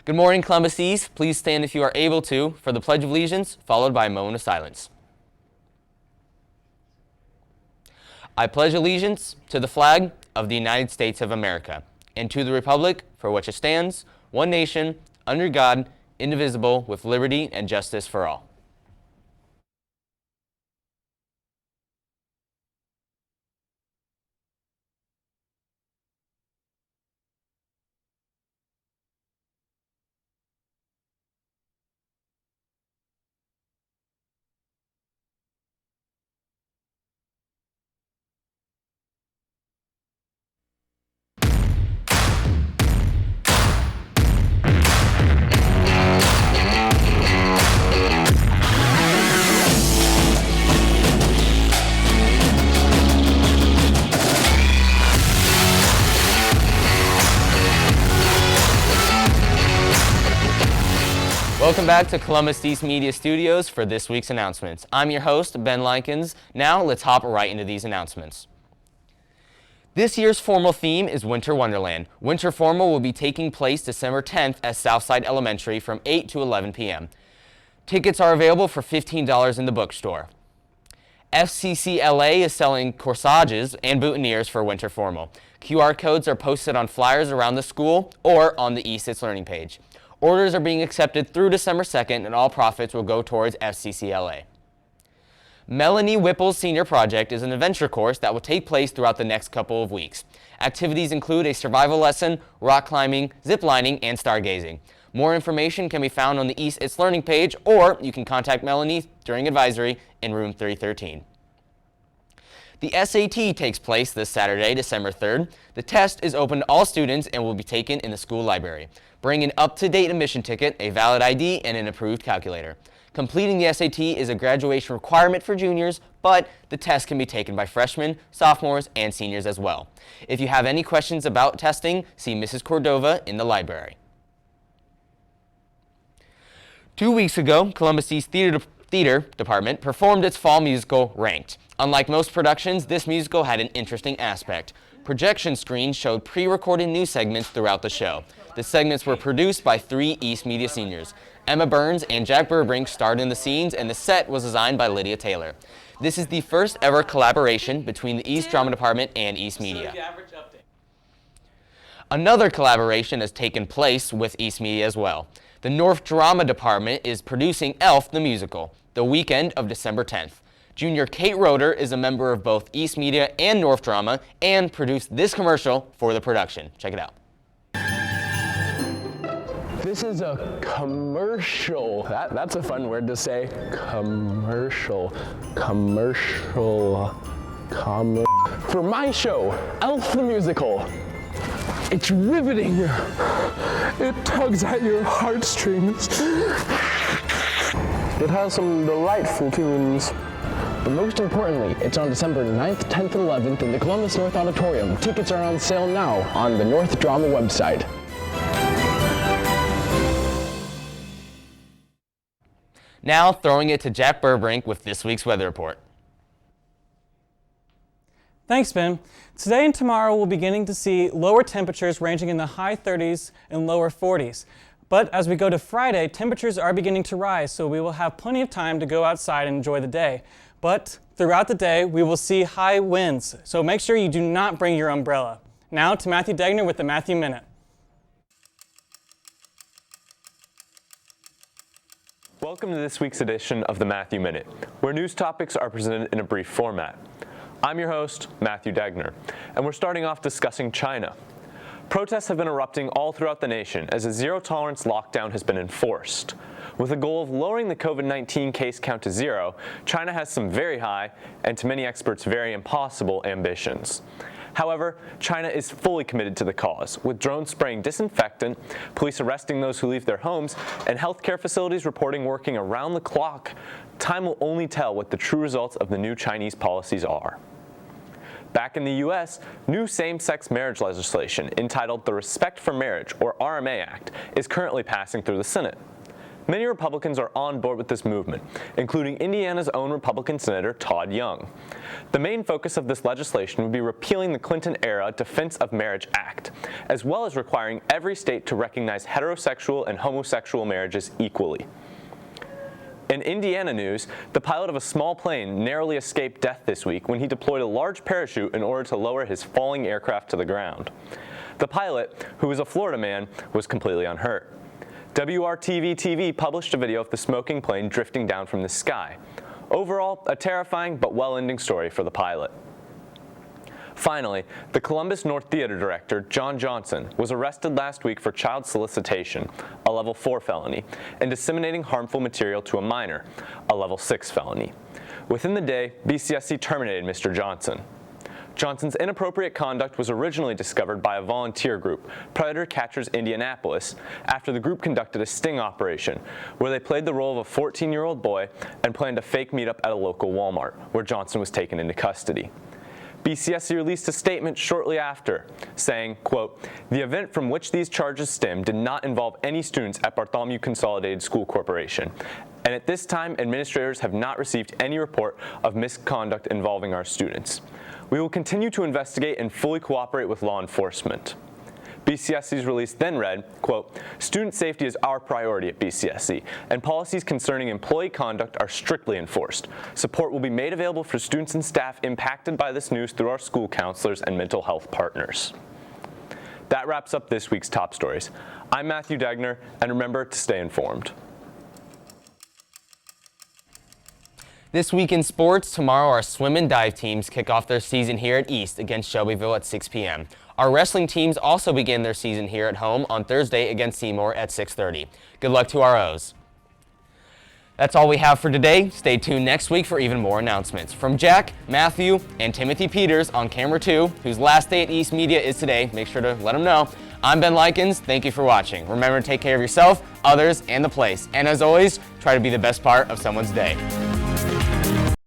Good morning, Columbus East. Please stand if you are able to for the Pledge of Allegiance, followed by a moment of silence. I pledge allegiance to the flag of the United States of America and to the republic for which it stands, one nation, under God, indivisible, with liberty and justice for all. Welcome back to Columbus East Media Studios for this week's announcements. I'm your host, Ben Likens. Now let's hop right into these announcements. This year's formal theme is Winter Wonderland. Winter Formal will be taking place December 10th at Southside Elementary from 8 to 11 p.m. Tickets are available for $15 in the bookstore. FCCLA is selling corsages and boutonnieres for Winter Formal. QR codes are posted on flyers around the school or on the CEHS Learning page. Orders are being accepted through December 2nd, and all profits will go towards FCCLA. Melanie Whipple's Senior Project is an adventure course that will take place throughout the next couple of weeks. Activities include a survival lesson, rock climbing, zip lining, and stargazing. More information can be found on the CEHS Learning page, or you can contact Melanie during advisory in room 313. The SAT takes place this Saturday, December 3rd. The test is open to all students and will be taken in the school library. Bring an up-to-date admission ticket, a valid ID, and an approved calculator. Completing the SAT is a graduation requirement for juniors, but the test can be taken by freshmen, sophomores, and seniors as well. If you have any questions about testing, see Mrs. Cordova in the library. 2 weeks ago, Columbus East Theater Department performed its fall musical, Ranked. Unlike most productions, this musical had an interesting aspect. Projection screens showed pre-recorded news segments throughout the show. The segments were produced by 3 East Media seniors. Emma Burns and Jack Burbrink starred in the scenes, and the set was designed by Lydia Taylor. This is the first ever collaboration between the East Drama Department and East Media. Another collaboration has taken place with East Media as well. The North Drama Department is producing Elf the Musical, the weekend of December 10th. Junior Kate Roeder is a member of both East Media and North Drama and produced this commercial for the production. Check it out. This is a commercial. That's a fun word to say. Commercial. For my show, Elf the Musical. It's riveting. It tugs at your heartstrings. It has some delightful tunes. But most importantly, it's on December 9th, 10th, and 11th in the Columbus North Auditorium. Tickets are on sale now on the North Drama website. Now throwing it to Jack Burbrink with this week's weather report. Thanks, Ben. Today and tomorrow we're beginning to see lower temperatures ranging in the high 30s and lower 40s. But as we go to Friday, temperatures are beginning to rise, so we will have plenty of time to go outside and enjoy the day. But throughout the day, we will see high winds, so make sure you do not bring your umbrella. Now to Matthew Degner with the Matthew Minute. Welcome to this week's edition of the Matthew Minute, where news topics are presented in a brief format. I'm your host, Matthew Degner, and we're starting off discussing China. Protests have been erupting all throughout the nation as a zero-tolerance lockdown has been enforced. With the goal of lowering the COVID-19 case count to zero, China has some very high, and to many experts very impossible, ambitions. However, China is fully committed to the cause, with drones spraying disinfectant, police arresting those who leave their homes, and healthcare facilities reporting working around the clock. Time will only tell what the true results of the new Chinese policies are. Back in the U.S., new same-sex marriage legislation entitled the Respect for Marriage, or RMA Act, is currently passing through the Senate. Many Republicans are on board with this movement, including Indiana's own Republican Senator Todd Young. The main focus of this legislation would be repealing the Clinton-era Defense of Marriage Act, as well as requiring every state to recognize heterosexual and homosexual marriages equally. In Indiana news, the pilot of a small plane narrowly escaped death this week when he deployed a large parachute in order to lower his falling aircraft to the ground. The pilot, who was a Florida man, was completely unhurt. WRTV-TV published a video of the smoking plane drifting down from the sky. Overall, a terrifying but well-ending story for the pilot. Finally, the Columbus North Theater director, John Johnson, was arrested last week for child solicitation, a level 4 felony, and disseminating harmful material to a minor, a level 6 felony. Within the day, BCSC terminated Mr. Johnson. Johnson's inappropriate conduct was originally discovered by a volunteer group, Predator Catchers Indianapolis, after the group conducted a sting operation, where they played the role of a 14-year-old boy and planned a fake meetup at a local Walmart, where Johnson was taken into custody. BCSC released a statement shortly after, saying, quote, "The event from which these charges stem did not involve any students at Bartholomew Consolidated School Corporation, and at this time, administrators have not received any report of misconduct involving our students. We will continue to investigate and fully cooperate with law enforcement." BCSC's release then read, quote, "Student safety is our priority at BCSC, and policies concerning employee conduct are strictly enforced. Support will be made available for students and staff impacted by this news through our school counselors and mental health partners." That wraps up this week's top stories. I'm Matthew Degner, and remember to stay informed. This week in sports, tomorrow our swim and dive teams kick off their season here at East against Shelbyville at 6 p.m. Our wrestling teams also begin their season here at home on Thursday against Seymour at 6:30. Good luck to our O's. That's all we have for today. Stay tuned next week for even more announcements. From Jack, Matthew, and Timothy Peters on camera 2, whose last day at East Media is today, make sure to let them know. I'm Ben Likens. Thank you for watching. Remember to take care of yourself, others, and the place. And as always, try to be the best part of someone's day.